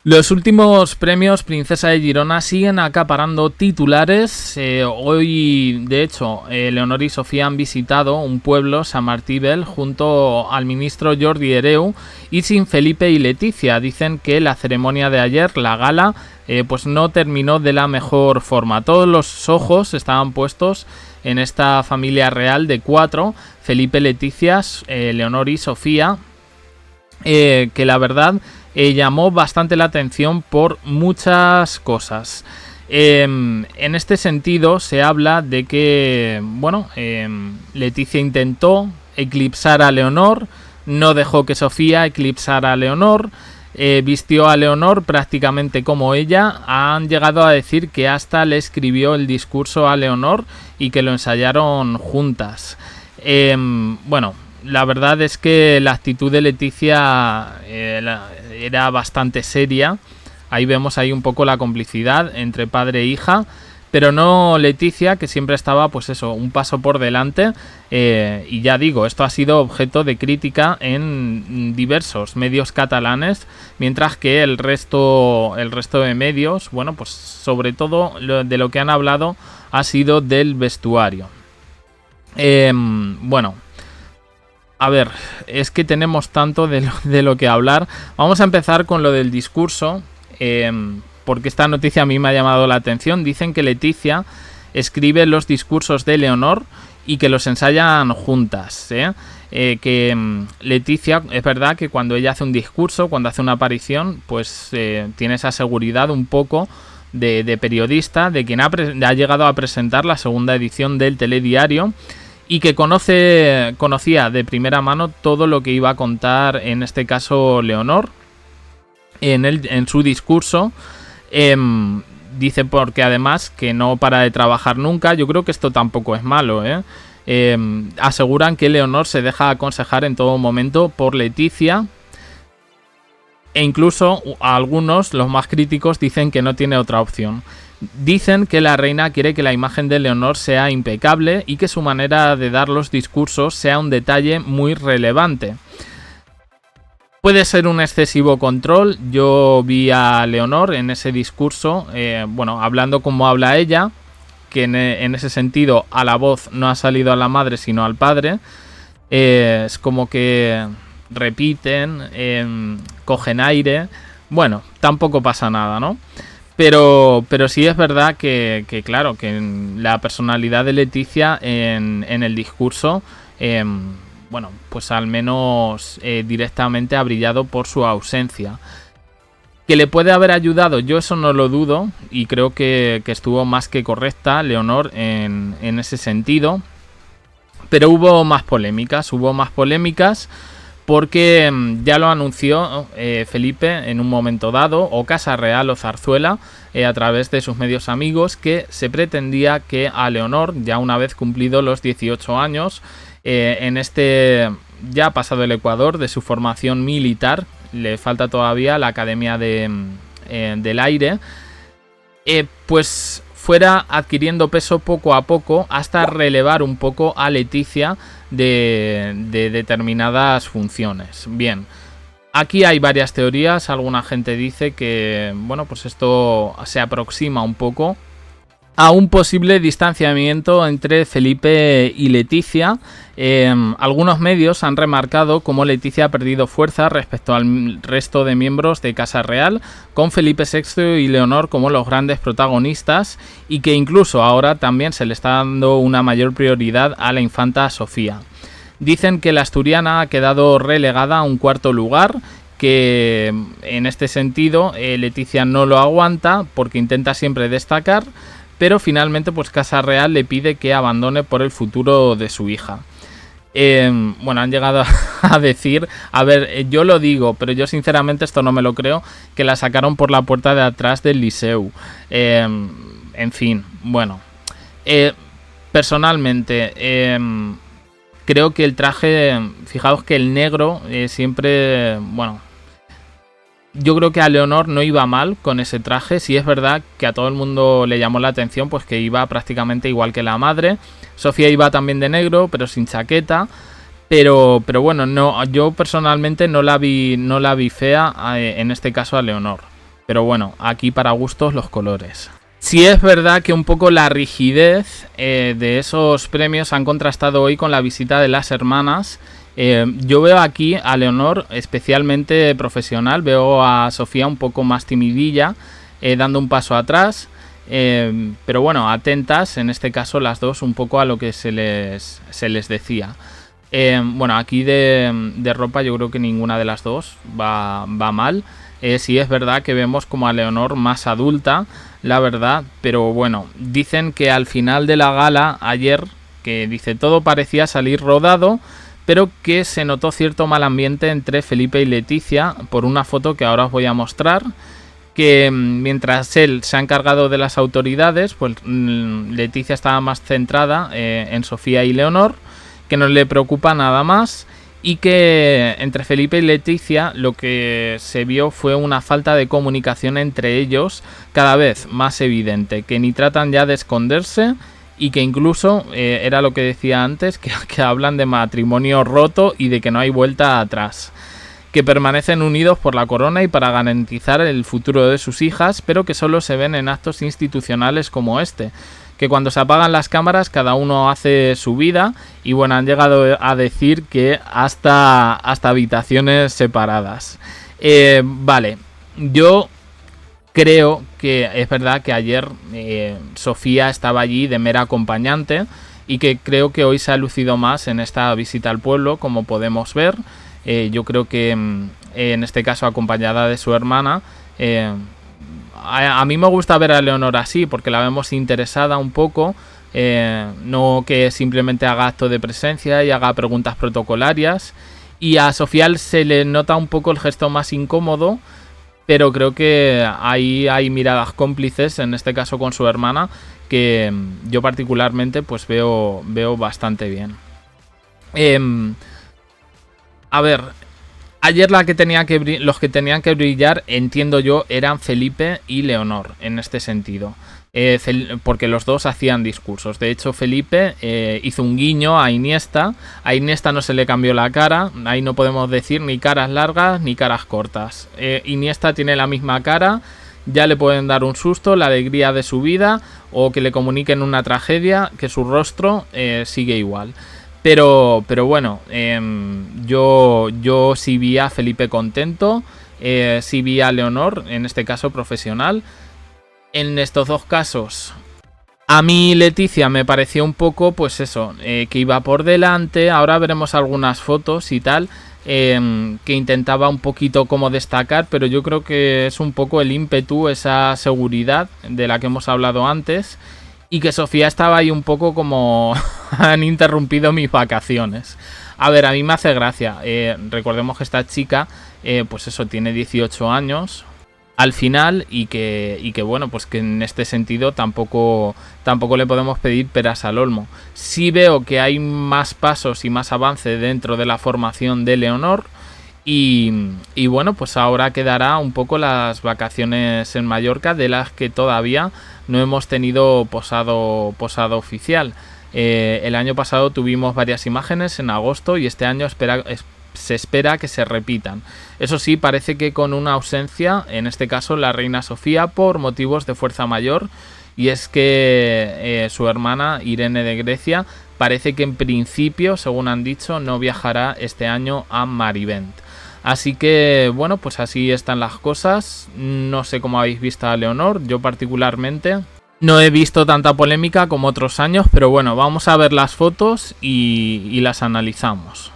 Los últimos premios Princesa de Girona siguen acaparando titulares. Hoy, de hecho, Leonor y Sofía han visitado un pueblo, Sant Martí Vell, junto al ministro Jordi Hereu y sin Felipe y Leticia. Dicen que la ceremonia de ayer, la gala, pues no terminó de la mejor forma. Todos los ojos estaban puestos en esta familia real de 4, Felipe, Leticia, Leonor y Sofía, que la verdad llamó bastante la atención por muchas cosas. En este sentido se habla de que, bueno, Leticia intentó eclipsar a Leonor, no dejó que Sofía eclipsara a Leonor, vistió a Leonor prácticamente como ella. Han llegado a decir que hasta le escribió el discurso a Leonor y que lo ensayaron juntas. Bueno, la verdad es que la actitud de Leticia era bastante seria. Ahí vemos ahí un poco la complicidad entre padre e hija, pero no Leticia, que siempre estaba, pues eso, un paso por delante. Y ya digo, esto ha sido objeto de crítica en diversos medios catalanes, mientras que el resto de medios, bueno, pues sobre todo de lo que han hablado ha sido del vestuario. Bueno, a ver, es que tenemos tanto de lo que hablar. Vamos a empezar con lo del discurso, porque esta noticia a mí me ha llamado la atención. Dicen que Leticia escribe los discursos de Leonor y que los ensayan juntas, que Leticia, es verdad que cuando ella hace un discurso, cuando hace una aparición, pues tiene esa seguridad un poco de periodista, de quien ha llegado a presentar la segunda edición del telediario, y que conocía de primera mano todo lo que iba a contar, en este caso Leonor, en su discurso. Dice porque además que no para de trabajar nunca. Yo creo que esto tampoco es malo, aseguran que Leonor se deja aconsejar en todo momento por Leticia, e incluso algunos, los más críticos, dicen que no tiene otra opción. Dicen que la reina quiere que la imagen de Leonor sea impecable y que su manera de dar los discursos sea un detalle muy relevante. Puede ser un excesivo control. Yo vi a Leonor en ese discurso, bueno, hablando como habla ella, que en ese sentido a la voz no ha salido a la madre sino al padre. Es como que repiten, cogen aire. Bueno, tampoco pasa nada, ¿no? Pero sí es verdad que claro, que la personalidad de Leticia en el discurso, bueno, pues al menos directamente ha brillado por su ausencia. ¿Que le puede haber ayudado? Yo eso no lo dudo, y creo que estuvo más que correcta Leonor en ese sentido. Pero hubo más polémicas, porque ya lo anunció Felipe en un momento dado, o Casa Real o Zarzuela, a través de sus medios amigos, que se pretendía que a Leonor, ya una vez cumplido los 18 años, en este ya pasado el Ecuador de su formación militar, le falta todavía la Academia del Aire, pues fuera adquiriendo peso poco a poco hasta relevar un poco a Leticia de determinadas funciones. Bien, aquí hay varias teorías. Alguna gente dice que, bueno, pues esto se aproxima un poco a un posible distanciamiento entre Felipe y Leticia. Algunos medios han remarcado cómo Leticia ha perdido fuerza respecto al resto de miembros de Casa Real, con Felipe VI y Leonor como los grandes protagonistas, y que incluso ahora también se le está dando una mayor prioridad a la infanta Sofía. Dicen que la asturiana ha quedado relegada a un cuarto lugar, que en este sentido Leticia no lo aguanta porque intenta siempre destacar, pero finalmente pues Casa Real le pide que abandone por el futuro de su hija. Bueno, han llegado a decir, a ver, yo lo digo, pero yo sinceramente esto no me lo creo, que la sacaron por la puerta de atrás del Liceu. En fin, bueno, personalmente creo que el traje, fijaos que el negro siempre, bueno, yo creo que a Leonor no iba mal con ese traje. Sí es verdad que a todo el mundo le llamó la atención, pues que iba prácticamente igual que la madre. Sofía iba también de negro, pero sin chaqueta. Pero bueno, no, yo personalmente no la vi fea en este caso a Leonor. Pero bueno, aquí para gustos los colores. Sí es verdad que un poco la rigidez de esos premios han contrastado hoy con la visita de las hermanas. Yo veo aquí a Leonor especialmente profesional, veo a Sofía un poco más timidilla, dando un paso atrás, pero bueno, atentas en este caso las dos un poco a lo que se les decía. Bueno, aquí de ropa yo creo que ninguna de las dos va mal. Sí es verdad que vemos como a Leonor más adulta, la verdad, pero bueno, dicen que al final de la gala ayer, que dice todo parecía salir rodado, pero que se notó cierto mal ambiente entre Felipe y Leticia por una foto que ahora os voy a mostrar, que mientras él se ha encargado de las autoridades, pues Leticia estaba más centrada en Sofía y Leonor, que no le preocupa nada más, y que entre Felipe y Leticia lo que se vio fue una falta de comunicación entre ellos cada vez más evidente, que ni tratan ya de esconderse y que incluso, era lo que decía antes, que hablan de matrimonio roto y de que no hay vuelta atrás, que permanecen unidos por la corona y para garantizar el futuro de sus hijas, pero que solo se ven en actos institucionales como este, que cuando se apagan las cámaras cada uno hace su vida y bueno, han llegado a decir que hasta habitaciones separadas. Vale, yo creo que es verdad que ayer Sofía estaba allí de mera acompañante y que creo que hoy se ha lucido más en esta visita al pueblo, como podemos ver. Yo creo que en este caso acompañada de su hermana. A mí me gusta ver a Leonor así, porque la vemos interesada un poco, no que simplemente haga acto de presencia y haga preguntas protocolarias. Y a Sofía se le nota un poco el gesto más incómodo, pero creo que ahí hay miradas cómplices, en este caso con su hermana, que yo particularmente pues veo bastante bien. A ver, ayer los que tenían que brillar, entiendo yo, eran Felipe y Leonor, en este sentido. Porque los dos hacían discursos. De hecho, Felipe hizo un guiño a Iniesta no se le cambió la cara. Ahí no podemos decir ni caras largas ni caras cortas. Iniesta tiene la misma cara. Ya le pueden dar un susto, la alegría de su vida, o que le comuniquen una tragedia, que su rostro sigue igual. Pero bueno, yo sí vi a Felipe contento, sí vi a Leonor, en este caso profesional. En estos dos casos, a mí Leticia me pareció un poco, pues eso, que iba por delante. Ahora veremos algunas fotos y tal, que intentaba un poquito como destacar, pero yo creo que es un poco el ímpetu, esa seguridad de la que hemos hablado antes. Y que Sofía estaba ahí un poco como han interrumpido mis vacaciones. A ver, a mí me hace gracia. Recordemos que esta chica, pues eso, tiene 18 años al final y que bueno, pues que en este sentido tampoco le podemos pedir peras al olmo. Sí veo que hay más pasos y más avance dentro de la formación de Leonor. Y bueno, pues ahora quedará un poco las vacaciones en Mallorca, de las que todavía no hemos tenido posado oficial. El año pasado tuvimos varias imágenes en agosto y este año se espera que se repitan. Eso sí, parece que con una ausencia, en este caso la reina Sofía, por motivos de fuerza mayor, y es que su hermana Irene de Grecia parece que en principio, según han dicho, no viajará este año a Marivent. Así que, bueno, pues así están las cosas. No sé cómo habéis visto a Leonor. Yo particularmente no he visto tanta polémica como otros años, pero bueno, vamos a ver las fotos y las analizamos.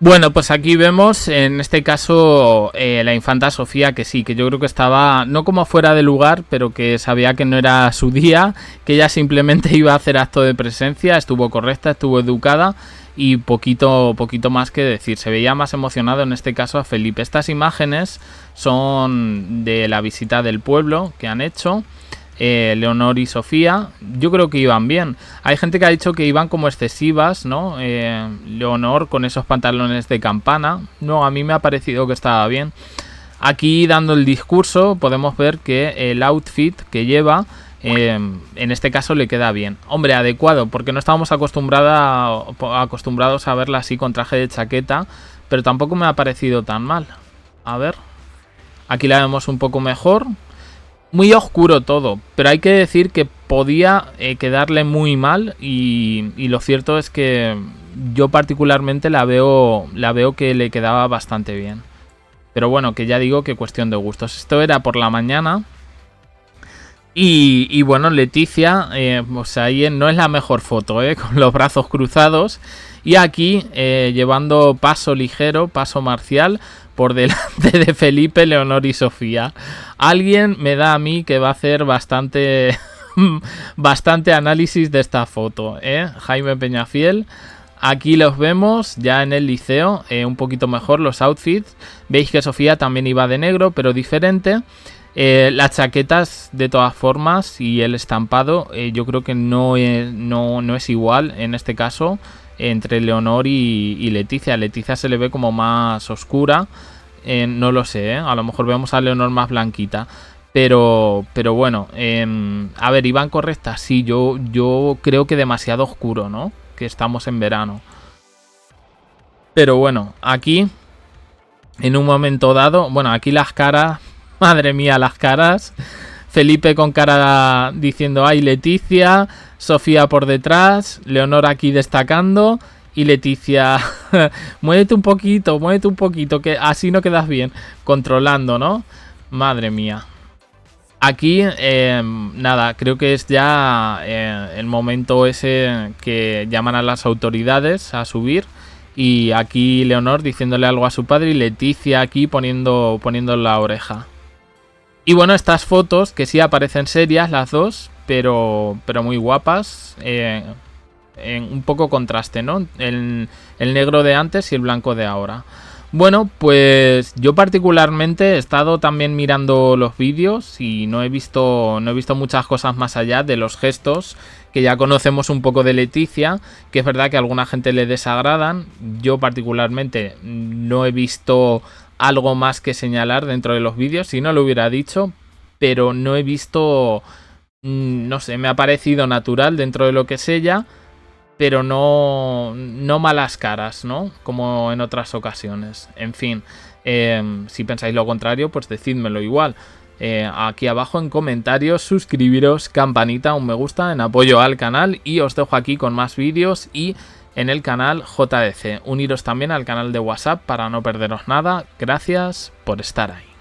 Bueno, pues aquí vemos en este caso la infanta Sofía, que sí, que yo creo que estaba no como fuera de lugar, pero que sabía que no era su día, que ella simplemente iba a hacer acto de presencia, estuvo correcta, estuvo educada y poquito más que decir. Se veía más emocionado en este caso a Felipe. Estas imágenes son de la visita del pueblo que han hecho Leonor y Sofía. Yo creo que iban bien. Hay gente que ha dicho que iban como excesivas, ¿no? Leonor con esos pantalones de campana. No, a mí me ha parecido que estaba bien. Aquí dando el discurso podemos ver que el outfit que lleva en este caso le queda bien. Hombre, adecuado, porque no estábamos acostumbrados a verla así con traje de chaqueta, pero tampoco me ha parecido tan mal. A ver, aquí la vemos un poco mejor. muy oscuro todo, pero hay que decir que podía quedarle muy mal y lo cierto es que yo particularmente la veo que le quedaba bastante bien. Pero bueno, que ya digo que cuestión de gustos. Esto era por la mañana. Y bueno, Leticia, pues ahí no es la mejor foto, con los brazos cruzados. Y aquí llevando paso ligero, paso marcial, por delante de Felipe, Leonor y Sofía. Alguien me da a mí que va a hacer bastante análisis de esta foto, Jaime Peñafiel. Aquí los vemos ya en el liceo, un poquito mejor los outfits. Veis que Sofía también iba de negro, pero diferente. Las chaquetas de todas formas y el estampado yo creo que no es igual en este caso entre Leonor y Leticia. Leticia se le ve como más oscura, no lo sé, a lo mejor vemos a Leonor más blanquita. Pero bueno, a ver, ¿iban correctas? Sí, yo creo que demasiado oscuro, ¿no? Que estamos en verano. Pero bueno, aquí, en un momento dado, bueno, aquí las caras, madre mía, las caras. Felipe con cara diciendo, ay, Leticia, Sofía por detrás, Leonor aquí destacando y Leticia, muévete un poquito, que así no quedas bien, controlando, ¿no? Madre mía. Aquí, nada, creo que es ya el momento ese que llaman a las autoridades a subir. Y aquí Leonor diciéndole algo a su padre y Leticia aquí poniendo la oreja. Y bueno, estas fotos que sí aparecen serias las dos, pero muy guapas. En un poco contraste, ¿no? El negro de antes y el blanco de ahora. Bueno, pues yo particularmente he estado también mirando los vídeos y no he visto muchas cosas más allá de los gestos que ya conocemos un poco de Leticia, que es verdad que a alguna gente le desagradan. Yo particularmente no he visto algo más que señalar dentro de los vídeos, si no lo hubiera dicho, pero no he visto, no sé, me ha parecido natural dentro de lo que es ella, pero no malas caras, ¿no? Como en otras ocasiones. En fin, si pensáis lo contrario, pues decídmelo igual. Aquí abajo en comentarios, suscribiros, campanita, un me gusta en apoyo al canal y os dejo aquí con más vídeos y en el canal JDC. Uniros también al canal de WhatsApp para no perderos nada. Gracias por estar ahí.